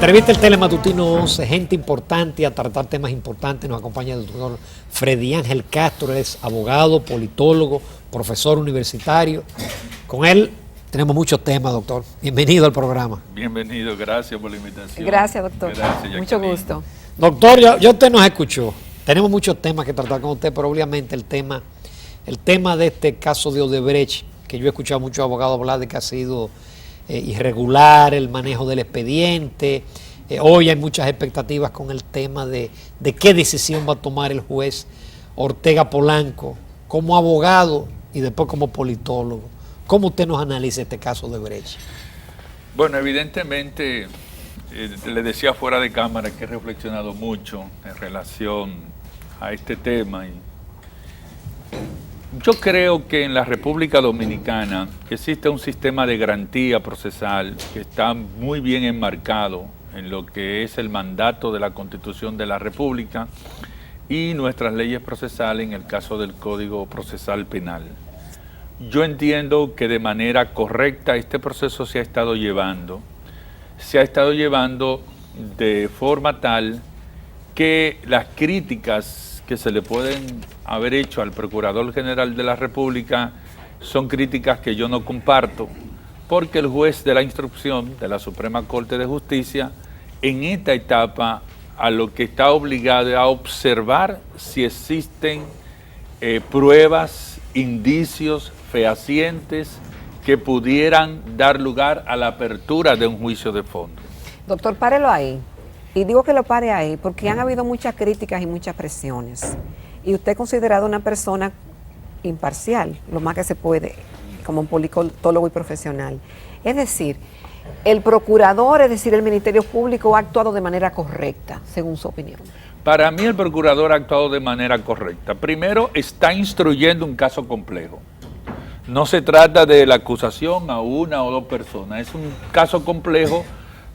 Entrevista el Telematutino 11, gente importante a tratar temas importantes. Nos acompaña el doctor Freddy Ángel Castro, él es abogado, politólogo, profesor universitario. Con él tenemos muchos temas, doctor. Bienvenido al programa. Bienvenido, gracias por la invitación. Gracias, doctor. Gracias, mucho gusto. Doctor, ya usted nos escuchó. Tenemos muchos temas que tratar con usted, pero obviamente el tema de este caso de Odebrecht, que yo he escuchado a muchos abogados hablar de que ha sido irregular el manejo del expediente. Hoy hay muchas expectativas con el tema de qué decisión va a tomar el juez Ortega Polanco como abogado y después como politólogo. ¿Cómo usted nos analiza este caso de Odebrecht? Bueno, evidentemente, le decía fuera de cámara que he reflexionado mucho en relación a este tema. Yo creo que en la República Dominicana existe un sistema de garantía procesal que está muy bien enmarcado en lo que es el mandato de la Constitución de la República y nuestras leyes procesales en el caso del Código Procesal Penal. Yo entiendo que de manera correcta este proceso se ha estado llevando de forma tal que las críticas que se le pueden haber hecho al Procurador General de la República son críticas que yo no comparto, porque el juez de la instrucción de la Suprema Corte de Justicia en esta etapa a lo que está obligado es a observar si existen pruebas, indicios fehacientes que pudieran dar lugar a la apertura de un juicio de fondo. Doctor, párelo ahí. Y digo que lo pare ahí porque han habido muchas críticas y muchas presiones. Y usted es considerado una persona imparcial, lo más que se puede, como un politólogo y profesional. Es decir, el procurador, es decir, el Ministerio Público ha actuado de manera correcta, según su opinión. Para mí el procurador ha actuado de manera correcta. Primero, está instruyendo un caso complejo. No se trata de la acusación a una o dos personas, es un caso complejo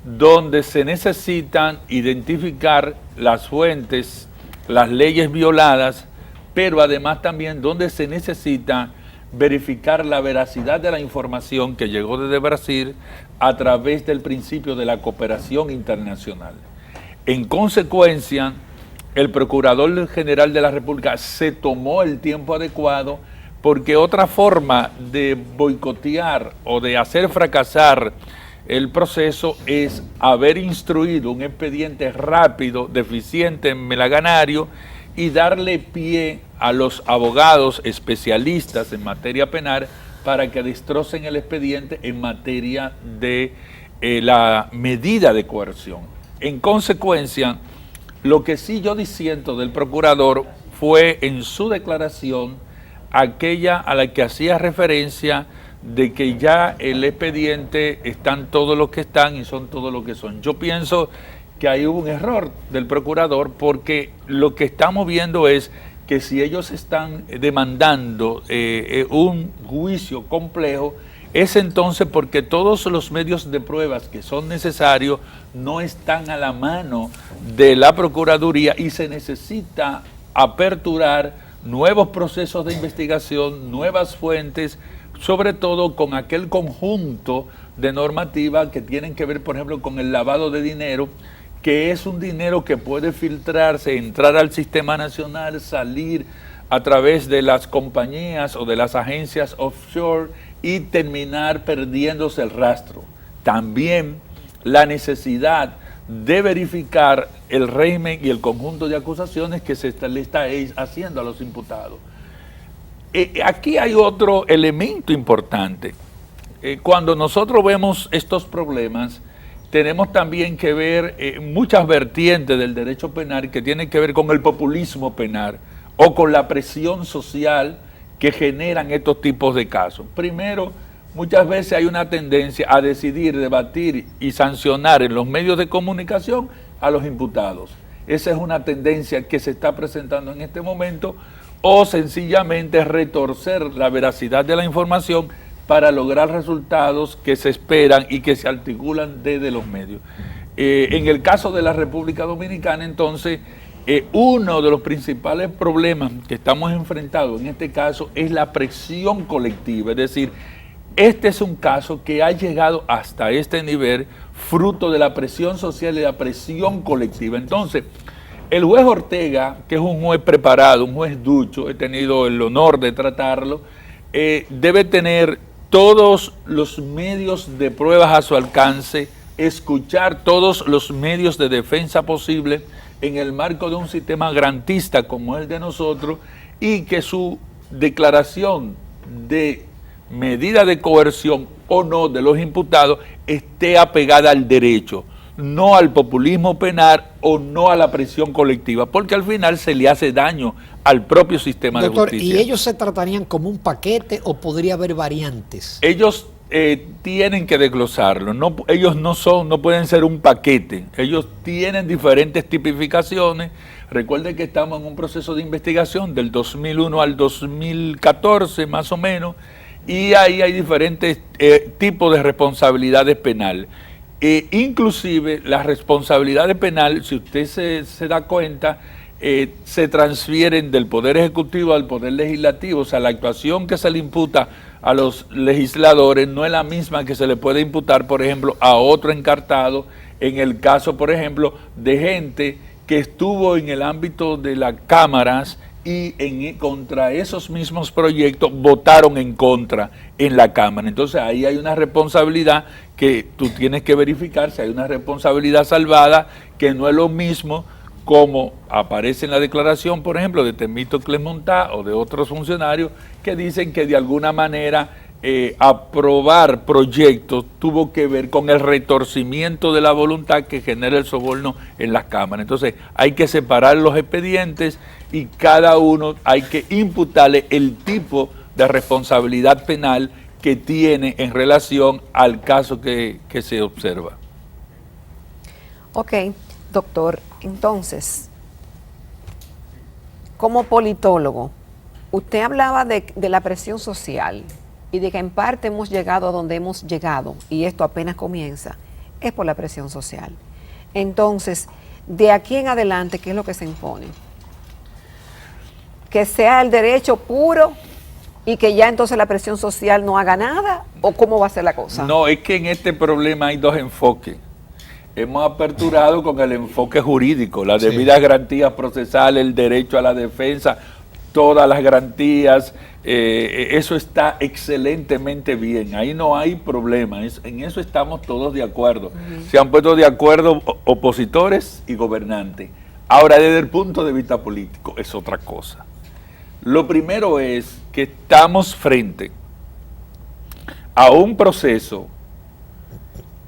donde se necesitan identificar las fuentes, las leyes violadas, pero además también donde se necesita verificar la veracidad de la información que llegó desde Brasil a través del principio de la cooperación internacional. En consecuencia, el Procurador General de la República se tomó el tiempo adecuado porque otra forma de boicotear o de hacer fracasar el proceso es haber instruido un expediente rápido, deficiente, melaganario y darle pie a los abogados especialistas en materia penal para que destrocen el expediente en materia de la medida de coerción. En consecuencia, lo que sí yo disiento del procurador fue en su declaración aquella a la que hacía referencia de que ya el expediente están todos los que están y son todos los que son. Yo pienso que ahí hubo un error del procurador porque lo que estamos viendo es que si ellos están demandando un juicio complejo, es entonces porque todos los medios de pruebas que son necesarios no están a la mano de la Procuraduría y se necesita aperturar nuevos procesos de investigación, nuevas fuentes, sobre todo con aquel conjunto de normativa que tienen que ver, por ejemplo, con el lavado de dinero, que es un dinero que puede filtrarse, entrar al sistema nacional, salir a través de las compañías o de las agencias offshore y terminar perdiéndose el rastro. También la necesidad de verificar el régimen y el conjunto de acusaciones que se le está haciendo a los imputados. Aquí hay otro elemento importante. Cuando nosotros vemos estos problemas, tenemos también que ver muchas vertientes del derecho penal que tienen que ver con el populismo penal o con la presión social que generan estos tipos de casos. Primero, muchas veces hay una tendencia a decidir, debatir y sancionar en los medios de comunicación a los imputados. Esa es una tendencia que se está presentando en este momento, o sencillamente retorcer la veracidad de la información para lograr resultados que se esperan y que se articulan desde los medios. En el caso de la República Dominicana, entonces, uno de los principales problemas que estamos enfrentados en este caso es la presión colectiva, es decir, este es un caso que ha llegado hasta este nivel fruto de la presión social y la presión colectiva. Entonces, el juez Ortega, que es un juez preparado, un juez ducho, he tenido el honor de tratarlo, debe tener todos los medios de pruebas a su alcance, escuchar todos los medios de defensa posibles en el marco de un sistema garantista como el de nosotros, y que su declaración de medida de coerción o no de los imputados esté apegada al derecho, no al populismo penal o no a la presión colectiva, porque al final se le hace daño al propio sistema Doctor, de justicia. ¿y ellos se tratarían como un paquete o podría haber variantes? Ellos tienen que desglosarlo, ellos no pueden ser un paquete, ellos tienen diferentes tipificaciones. Recuerden que estamos en un proceso de investigación del 2001 al 2014 más o menos, y ahí hay diferentes tipos de responsabilidades penales. Inclusive las responsabilidades penales, si usted se da cuenta, se transfieren del Poder Ejecutivo al Poder Legislativo. O sea, la actuación que se le imputa a los legisladores no es la misma que se le puede imputar, por ejemplo, a otro encartado, en el caso, por ejemplo, de gente que estuvo en el ámbito de las cámaras y contra esos mismos proyectos votaron en contra en la Cámara. Entonces ahí hay una responsabilidad que tú tienes que verificar, si hay una responsabilidad salvada, que no es lo mismo como aparece en la declaración, por ejemplo, de Temístocles Montá o de otros funcionarios que dicen que de alguna manera aprobar proyectos tuvo que ver con el retorcimiento de la voluntad que genera el soborno en las cámaras. Entonces hay que separar los expedientes y cada uno hay que imputarle el tipo de responsabilidad penal que tiene en relación al caso que se observa. Ok, doctor, entonces, como politólogo, usted hablaba de la presión social y de que en parte hemos llegado a donde hemos llegado, y esto apenas comienza, es por la presión social. Entonces, de aquí en adelante, ¿qué es lo que se impone? Que sea el derecho puro y que ya entonces la presión social no haga nada, ¿o cómo va a ser la cosa? No, es que en este problema hay dos enfoques. Hemos aperturado con el enfoque jurídico, las debidas garantías procesales, el derecho a la defensa, todas las garantías, eso está excelentemente bien, ahí no hay problema, en eso estamos todos de acuerdo. Se han puesto de acuerdo opositores y gobernantes. Ahora, desde el punto de vista político, es otra cosa. Lo primero es que estamos frente a un proceso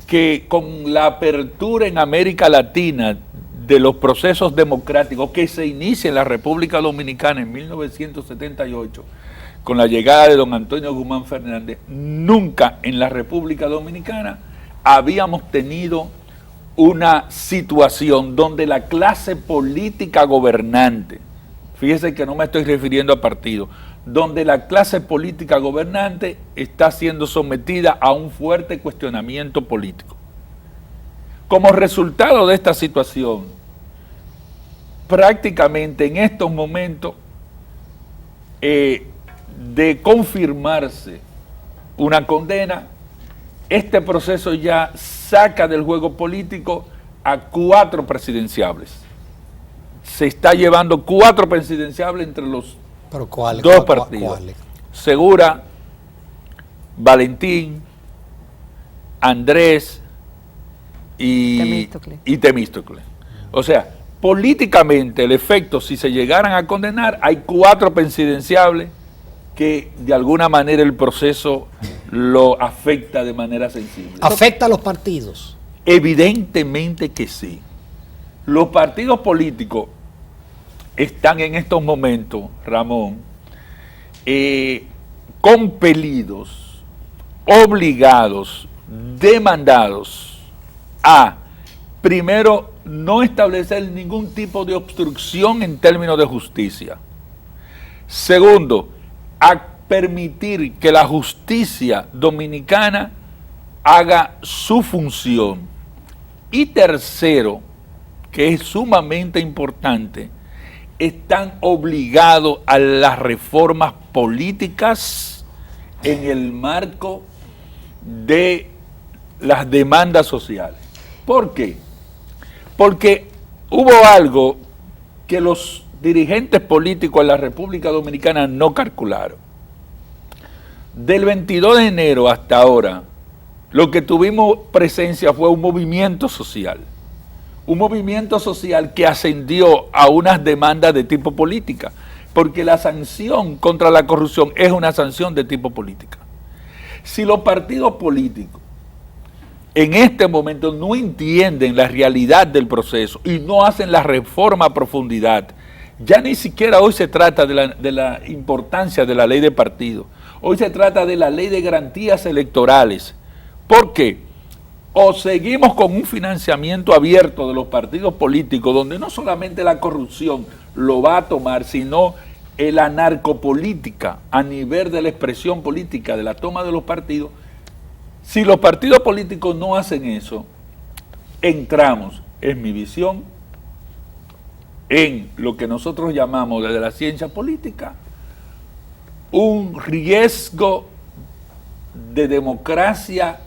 que con la apertura en América Latina de los procesos democráticos que se inicia en la República Dominicana en 1978, con la llegada de don Antonio Guzmán Fernández, nunca en la República Dominicana habíamos tenido una situación donde la clase política gobernante, fíjese que no me estoy refiriendo a partidos, donde la clase política gobernante está siendo sometida a un fuerte cuestionamiento político. Como resultado de esta situación, prácticamente en estos momentos de confirmarse una condena, este proceso ya saca del juego político a 4 presidenciables. Se está llevando 4 presidenciables entre los dos partidos. ¿Cuáles? Segura, Valentín, Andrés y Temístocles. O sea, políticamente el efecto, si se llegaran a condenar, hay 4 presidenciables que de alguna manera el proceso lo afecta de manera sensible. ¿Afecta a los partidos? Evidentemente que sí. Los partidos políticos están en estos momentos, Ramón, compelidos, obligados, demandados a, primero, no establecer ningún tipo de obstrucción en términos de justicia. Segundo, a permitir que la justicia dominicana haga su función. Y tercero, que es sumamente importante, están obligados a las reformas políticas en el marco de las demandas sociales. ¿Por qué? Porque hubo algo que los dirigentes políticos en la República Dominicana no calcularon. Del 22 de enero hasta ahora, lo que tuvimos presencia fue un movimiento social que ascendió a unas demandas de tipo política, porque la sanción contra la corrupción es una sanción de tipo política. Si los partidos políticos en este momento no entienden la realidad del proceso y no hacen la reforma a profundidad, ya ni siquiera hoy se trata de la importancia de la ley de partidos, hoy se trata de la ley de garantías electorales. ¿Por qué? O seguimos con un financiamiento abierto de los partidos políticos, donde no solamente la corrupción lo va a tomar, sino la narcopolítica a nivel de la expresión política, de la toma de los partidos. Si los partidos políticos no hacen eso, entramos, en mi visión, en lo que nosotros llamamos desde la ciencia política, un riesgo de democracia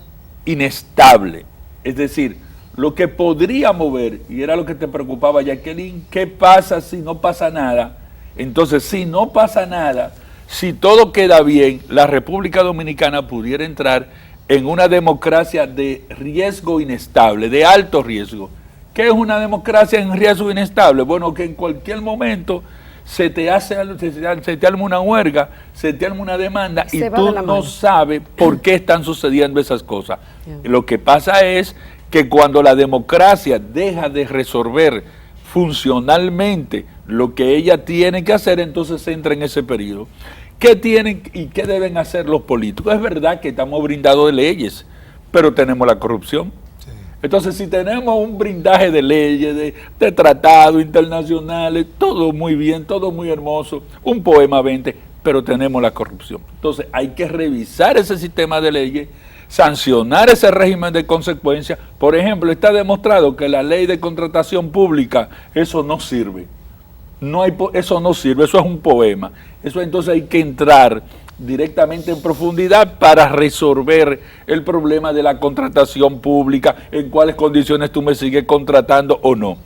inestable. Es decir, lo que podría mover, y era lo que te preocupaba, Jacqueline, ¿qué pasa si no pasa nada? Entonces, si no pasa nada, si todo queda bien, la República Dominicana pudiera entrar en una democracia de riesgo inestable, de alto riesgo. ¿Qué es una democracia en riesgo inestable? Bueno, que en cualquier momento se te arma una huelga, se te arma una demanda y tú no sabes por qué están sucediendo esas cosas. Lo que pasa es que cuando la democracia deja de resolver funcionalmente lo que ella tiene que hacer, entonces se entra en ese periodo. ¿Qué tienen y qué deben hacer los políticos? Es verdad que estamos brindados de leyes, pero tenemos la corrupción. Sí. Entonces, si tenemos un brindaje de leyes, de tratados internacionales, todo muy bien, todo muy hermoso, un poema 20, pero tenemos la corrupción. Entonces, hay que revisar ese sistema de leyes, sancionar ese régimen de consecuencias. Por ejemplo, está demostrado que la ley de contratación pública, eso no sirve. Eso no sirve, eso es un poema. Eso entonces hay que entrar directamente en profundidad para resolver el problema de la contratación pública, en cuáles condiciones tú me sigues contratando o no.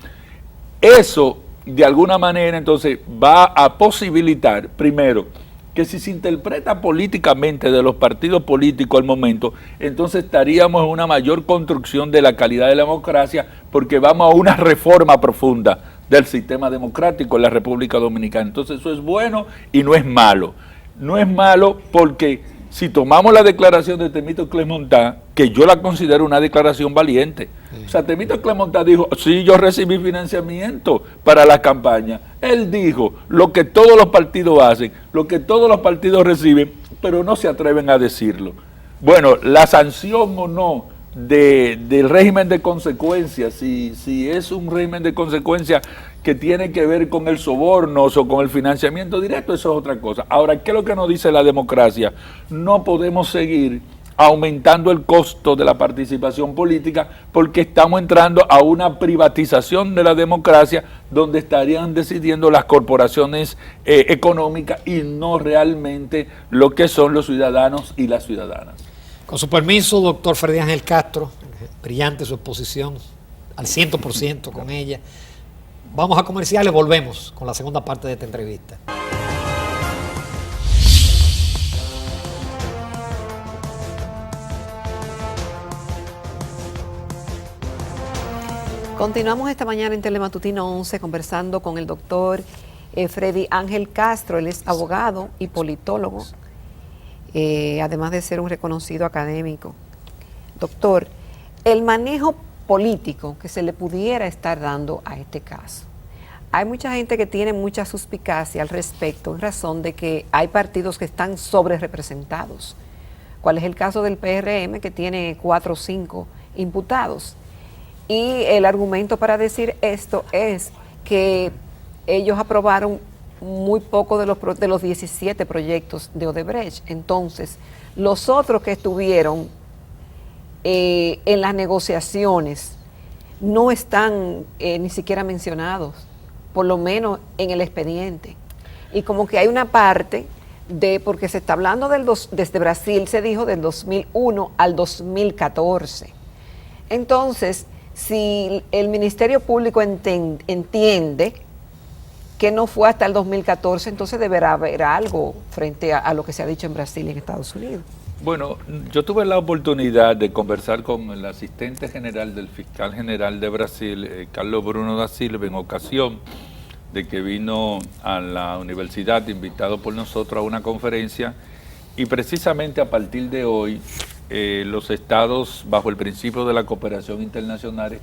Eso, de alguna manera, entonces va a posibilitar, primero, que si se interpreta políticamente de los partidos políticos al momento, entonces estaríamos en una mayor construcción de la calidad de la democracia, porque vamos a una reforma profunda del sistema democrático en la República Dominicana. Entonces eso es bueno y no es malo. No es malo porque si tomamos la declaración de Temístocles Montá, que yo la considero una declaración valiente. Sí. O sea, Temístocles Montá dijo, sí, yo recibí financiamiento para la campaña. Él dijo lo que todos los partidos hacen, lo que todos los partidos reciben, pero no se atreven a decirlo. Bueno, la sanción o no del régimen de consecuencias, si es un régimen de consecuencias que tiene que ver con el soborno o con el financiamiento directo, eso es otra cosa. Ahora, ¿qué es lo que nos dice la democracia? No podemos seguir aumentando el costo de la participación política porque estamos entrando a una privatización de la democracia donde estarían decidiendo las corporaciones económicas y no realmente lo que son los ciudadanos y las ciudadanas. Con su permiso, doctor Freddy Ángel Castro, brillante su exposición, al 100% con ella. Vamos a comerciales, volvemos con la segunda parte de esta entrevista. Continuamos esta mañana en Telematutino 11 conversando con el doctor Freddy Ángel Castro. Él es abogado y politólogo, además de ser un reconocido académico. Doctor, el manejo político que se le pudiera estar dando a este caso. Hay mucha gente que tiene mucha suspicacia al respecto en razón de que hay partidos que están sobre representados. ¿Cuál es el caso del PRM, que tiene 4 o 5 imputados? Y el argumento para decir esto es que ellos aprobaron muy poco de los 17 proyectos de Odebrecht. Entonces, los otros que estuvieron en las negociaciones no están ni siquiera mencionados, por lo menos en el expediente. Y como que hay una parte porque se está hablando desde Brasil, se dijo del 2001 al 2014. Entonces, si el Ministerio Público entiende que no fue hasta el 2014, entonces deberá haber algo frente a lo que se ha dicho en Brasil y en Estados Unidos. Bueno, yo tuve la oportunidad de conversar con el asistente general del fiscal general de Brasil, Carlos Bruno da Silva, en ocasión de que vino a la universidad invitado por nosotros a una conferencia, y precisamente a partir de hoy los estados, bajo el principio de la cooperación internacional,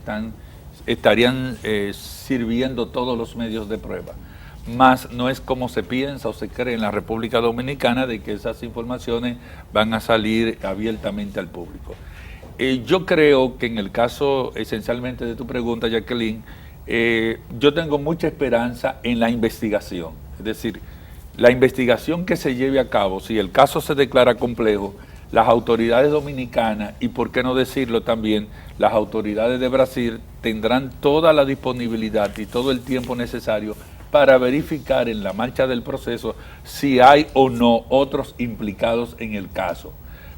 estarían sirviendo todos los medios de prueba. Más no es como se piensa o se cree en la República Dominicana de que esas informaciones van a salir abiertamente al público. Yo creo que en el caso esencialmente de tu pregunta, Jacqueline, yo tengo mucha esperanza en la investigación. Es decir, la investigación que se lleve a cabo, si el caso se declara complejo, las autoridades dominicanas y, por qué no decirlo también, las autoridades de Brasil tendrán toda la disponibilidad y todo el tiempo necesario para verificar en la marcha del proceso si hay o no otros implicados en el caso.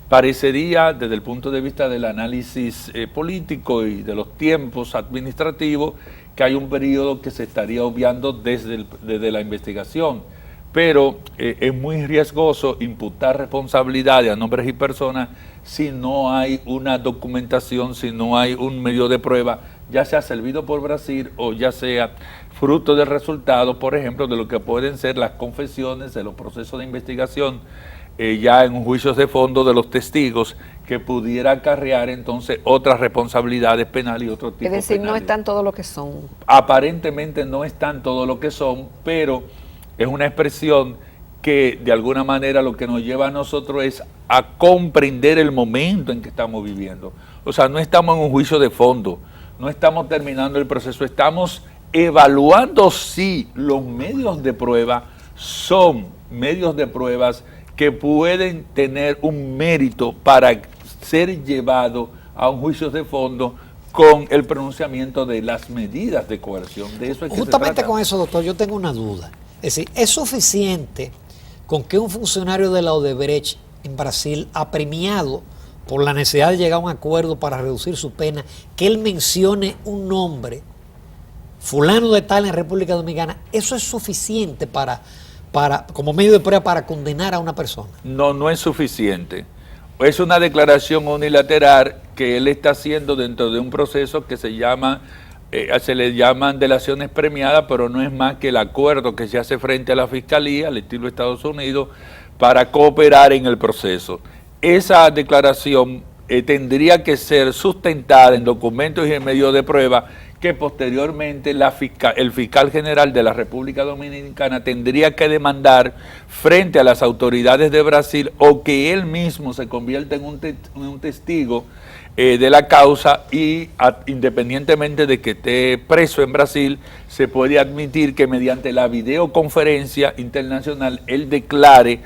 Parecería, desde el punto de vista del análisis político y de los tiempos administrativos, que hay un periodo que se estaría obviando desde la investigación, pero es muy riesgoso imputar responsabilidades a nombres y personas si no hay una documentación, si no hay un medio de prueba, ya sea servido por Brasil o ya sea fruto del resultado, por ejemplo, de lo que pueden ser las confesiones de los procesos de investigación, ya en juicios de fondo de los testigos, que pudiera acarrear entonces otras responsabilidades penales y otro tipo de penales. Es decir, no están todo lo que son. Aparentemente no están todo lo que son, pero es una expresión que de alguna manera lo que nos lleva a nosotros es a comprender el momento en que estamos viviendo. O sea, no estamos en un juicio de fondo, no estamos terminando el proceso, estamos evaluando si los medios de prueba son medios de pruebas que pueden tener un mérito para ser llevado a un juicio de fondo con el pronunciamiento de las medidas de coerción. De eso es que justamente con eso, doctor, yo tengo una duda. Es decir, ¿es suficiente con que un funcionario de la Odebrecht en Brasil, apremiado por la necesidad de llegar a un acuerdo para reducir su pena, que él mencione un nombre, fulano de tal en República Dominicana, eso es suficiente como medio de prueba para condenar a una persona? No, no es suficiente. Es una declaración unilateral que él está haciendo dentro de un proceso que se le llaman delaciones premiadas, pero no es más que el acuerdo que se hace frente a la Fiscalía, al estilo de Estados Unidos, para cooperar en el proceso. Esa declaración tendría que ser sustentada en documentos y en medios de prueba que posteriormente el fiscal general de la República Dominicana tendría que demandar frente a las autoridades de Brasil, o que él mismo se convierta en un testigo de la causa, y independientemente de que esté preso en Brasil, se puede admitir que mediante la videoconferencia internacional él declare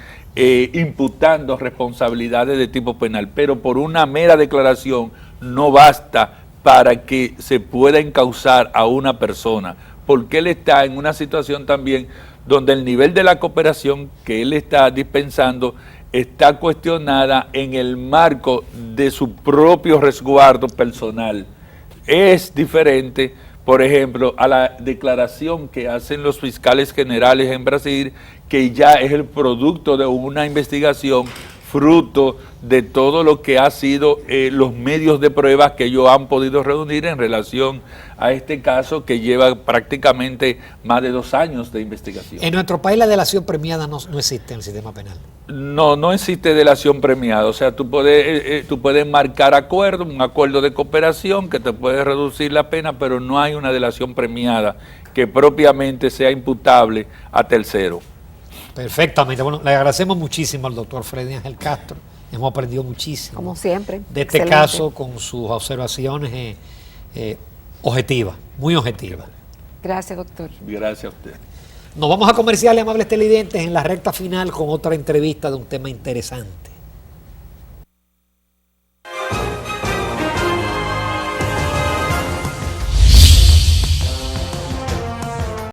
imputando responsabilidades de tipo penal, pero por una mera declaración no basta para que se pueda encausar a una persona, porque él está en una situación también donde el nivel de la cooperación que él está dispensando está cuestionada en el marco de su propio resguardo personal. Es diferente, por ejemplo, a la declaración que hacen los fiscales generales en Brasil, que ya es el producto de una investigación, fruto de todo lo que ha sido los medios de pruebas que ellos han podido reunir en relación a este caso, que lleva prácticamente más de 2 años de investigación. En nuestro país la delación premiada no existe en el sistema penal. No existe delación premiada. O sea, tú puedes marcar acuerdo, un acuerdo de cooperación que te puede reducir la pena, pero no hay una delación premiada que propiamente sea imputable a tercero. Perfectamente. Bueno, le agradecemos muchísimo al doctor Freddy Ángel Castro. Hemos aprendido muchísimo. Como siempre. De este caso, con sus observaciones objetivas, muy objetivas. Gracias, doctor. Gracias a usted. Nos vamos a comerciales, amables televidentes, en la recta final con otra entrevista de un tema interesante.